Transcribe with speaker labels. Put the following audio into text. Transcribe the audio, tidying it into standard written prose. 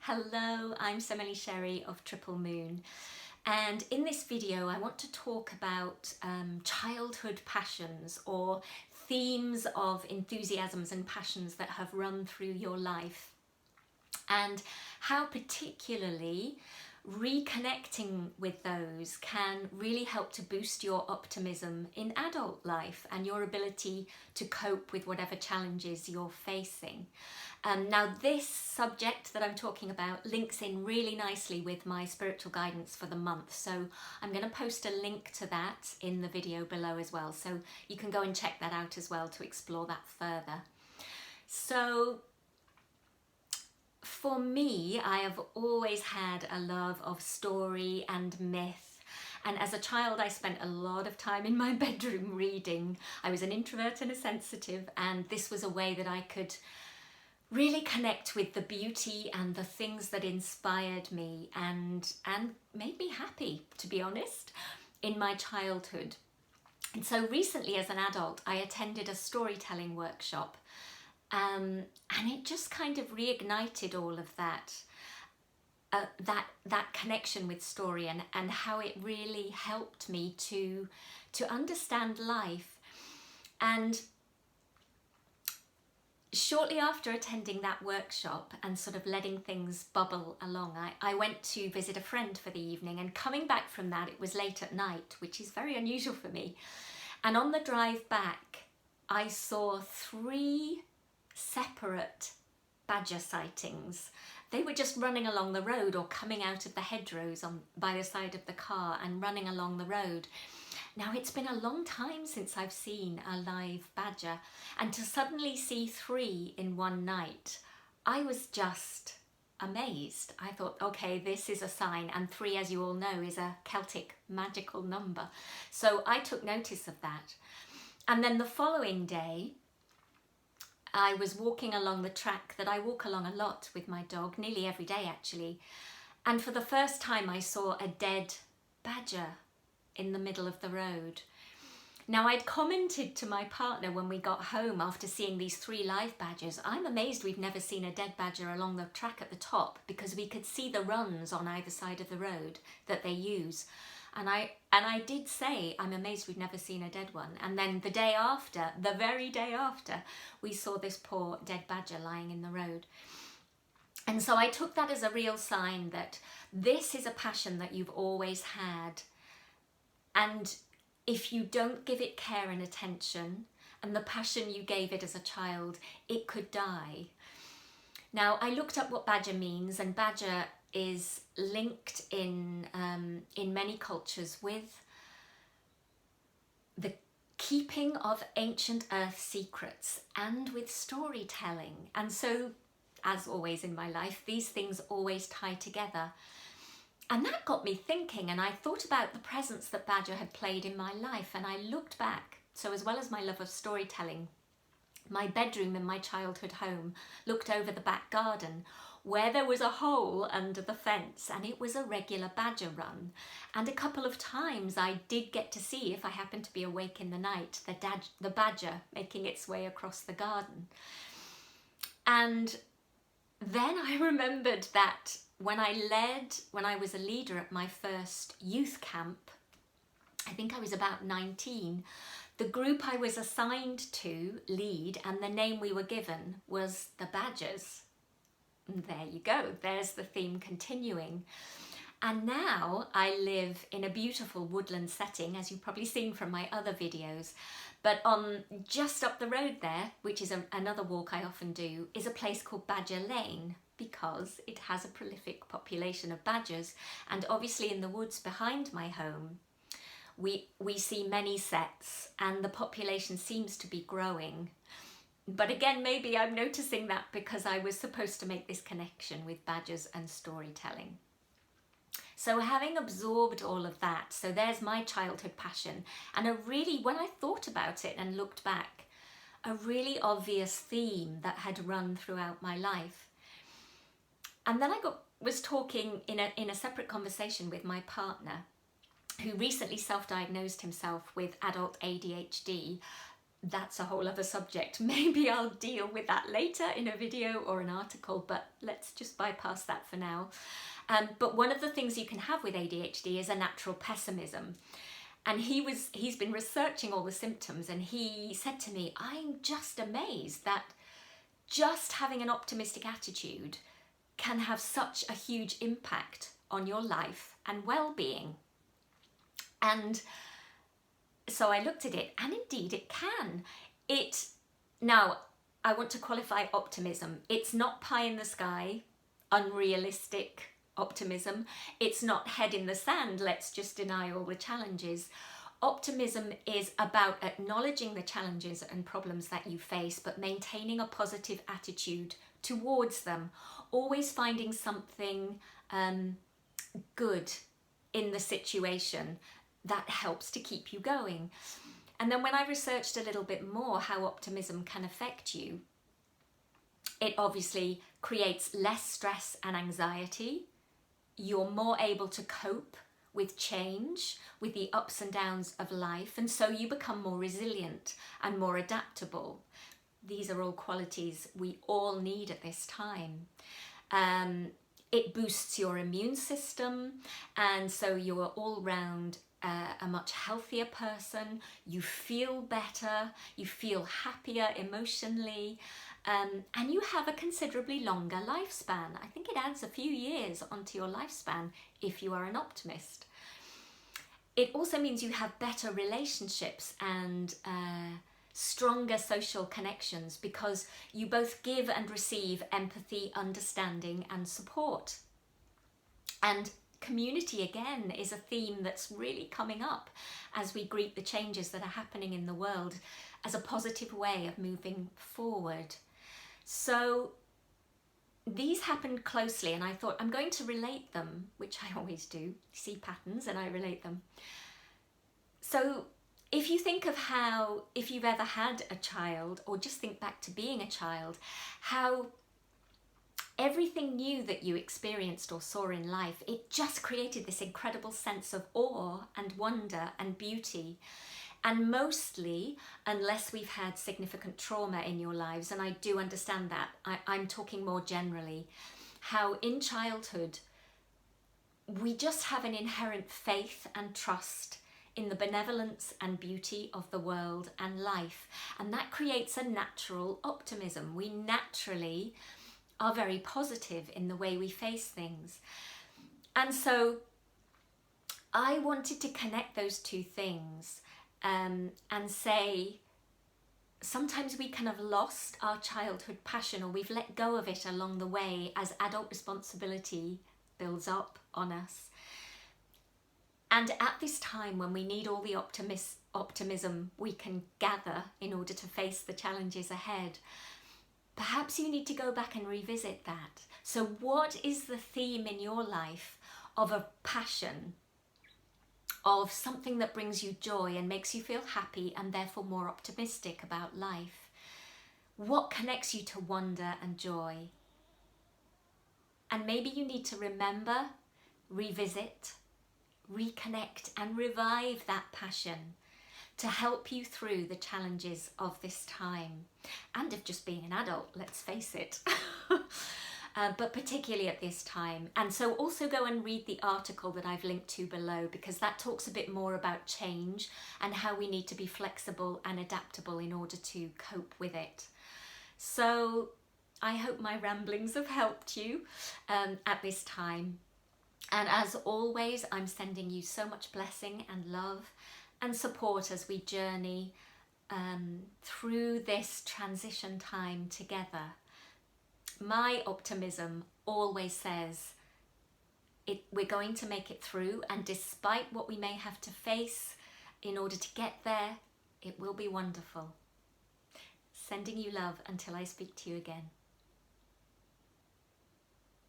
Speaker 1: Hello, I'm Semele Sherry of Triple Moon, and in this video I want to talk about childhood passions or themes of enthusiasms and passions that have run through your life, and how particularly reconnecting with those can really help to boost your optimism in adult life and your ability to cope with whatever challenges you're facing. Now this subject that I'm talking about links in really nicely with my spiritual guidance for the month, so I'm going to post a link to that in the video below as well, so you can go and check that out as well to explore that further. So for me, I have always had a love of story and myth, and as a child I spent a lot of time in my bedroom reading. I was an introvert and a sensitive, and this was a way that I could really connect with the beauty and the things that inspired me and made me happy, to be honest, in my childhood. And so recently as an adult I attended a storytelling workshop, and it just kind of reignited all of that that connection with story and how it really helped me to understand life. And shortly after attending that workshop and sort of letting things bubble along, I went to visit a friend for the evening, and coming back from that it was late at night, which is very unusual for me. And on the drive back I saw 3 separate badger sightings. They were just running along the road or coming out of the hedgerows by the side of the car and running along the road. Now it's been a long time since I've seen a live badger, and to suddenly see 3 in one night, I was just amazed. I thought, okay, this is a sign, and 3, as you all know, is a Celtic magical number. So I took notice of that. And then the following day, I was walking along the track that I walk along a lot with my dog, nearly every day actually, and for the first time I saw a dead badger in the middle of the road. Now I'd commented to my partner when we got home after seeing these 3 live badgers, I'm amazed we've never seen a dead badger along the track at the top, because we could see the runs on either side of the road that they use. And I did say, I'm amazed we've never seen a dead one. And then the day after, the very day after, we saw this poor dead badger lying in the road. And so I took that as a real sign that this is a passion that you've always had. And if you don't give it care and attention, and the passion you gave it as a child, it could die. Now, I looked up what badger means, and badger is linked in many cultures with the keeping of ancient earth secrets and with storytelling. And so, as always in my life, these things always tie together. And that got me thinking, and I thought about the presence that badger had played in my life, and I looked back. So as well as my love of storytelling, my bedroom in my childhood home looked over the back garden, where there was a hole under the fence, and it was a regular badger run. And a couple of times I did get to see, if I happened to be awake in the night, the badger making its way across the garden. And then I remembered that when I was a leader at my first youth camp, I think I was about 19, the group I was assigned to lead and the name we were given was the Badgers. And there you go, there's the theme continuing. And now I live in a beautiful woodland setting, as you've probably seen from my other videos, but on just up the road there, which is another walk I often do, is a place called Badger Lane, because it has a prolific population of badgers. And obviously in the woods behind my home, we see many sets, and the population seems to be growing. But again, maybe I'm noticing that because I was supposed to make this connection with badgers and storytelling. So having absorbed all of that, so there's my childhood passion, and when I thought about it and looked back, a really obvious theme that had run throughout my life. And then I was talking in a separate conversation with my partner, who recently self-diagnosed himself with adult ADHD, that's a whole other subject. Maybe I'll deal with that later in a video or an article, but let's just bypass that for now. But one of the things you can have with ADHD is a natural pessimism. And he's been researching all the symptoms, and he said to me, I'm just amazed that just having an optimistic attitude can have such a huge impact on your life and well-being. And so I looked at it, and indeed it can. Now, I want to qualify optimism. It's not pie in the sky, unrealistic optimism. It's not head in the sand, let's just deny all the challenges. Optimism is about acknowledging the challenges and problems that you face, but maintaining a positive attitude towards them, always finding something good in the situation that helps to keep you going. And then when I researched a little bit more how optimism can affect you, it obviously creates less stress and anxiety. You're more able to cope with change, with the ups and downs of life, and so you become more resilient and more adaptable. These are all qualities we all need at this time. It boosts your immune system, and so you're all round a much healthier person. You feel better, you feel happier emotionally, and you have a considerably longer lifespan. I think it adds a few years onto your lifespan if you are an optimist. It also means you have better relationships and stronger social connections, because you both give and receive empathy, understanding and support. And community, again, is a theme that's really coming up as we greet the changes that are happening in the world as a positive way of moving forward. So these happened closely, and I thought I'm going to relate them, which I always do, see patterns and I relate them. So if you think of how, if you've ever had a child, or just think back to being a child, how everything new that you experienced or saw in life, it just created this incredible sense of awe and wonder and beauty. And mostly, unless we've had significant trauma in your lives, and I do understand that, I'm talking more generally, how in childhood we just have an inherent faith and trust in the benevolence and beauty of the world and life, and that creates a natural optimism. We naturally are very positive in the way we face things. And so I wanted to connect those two things and say, sometimes we can have lost our childhood passion, or we've let go of it along the way as adult responsibility builds up on us. And at this time when we need all the optimism we can gather in order to face the challenges ahead, perhaps you need to go back and revisit that. So what is the theme in your life of a passion, of something that brings you joy and makes you feel happy and therefore more optimistic about life? What connects you to wonder and joy? And maybe you need to remember, revisit, reconnect and revive that passion to help you through the challenges of this time, and of just being an adult, let's face it. But particularly at this time. And so also go and read the article that I've linked to below, because that talks a bit more about change and how we need to be flexible and adaptable in order to cope with it. So I hope my ramblings have helped you at this time. And as always, I'm sending you so much blessing and love and support as we journey through this transition time together. My optimism always says we're going to make it through, and despite what we may have to face in order to get there, it will be wonderful. Sending you love until I speak to you again.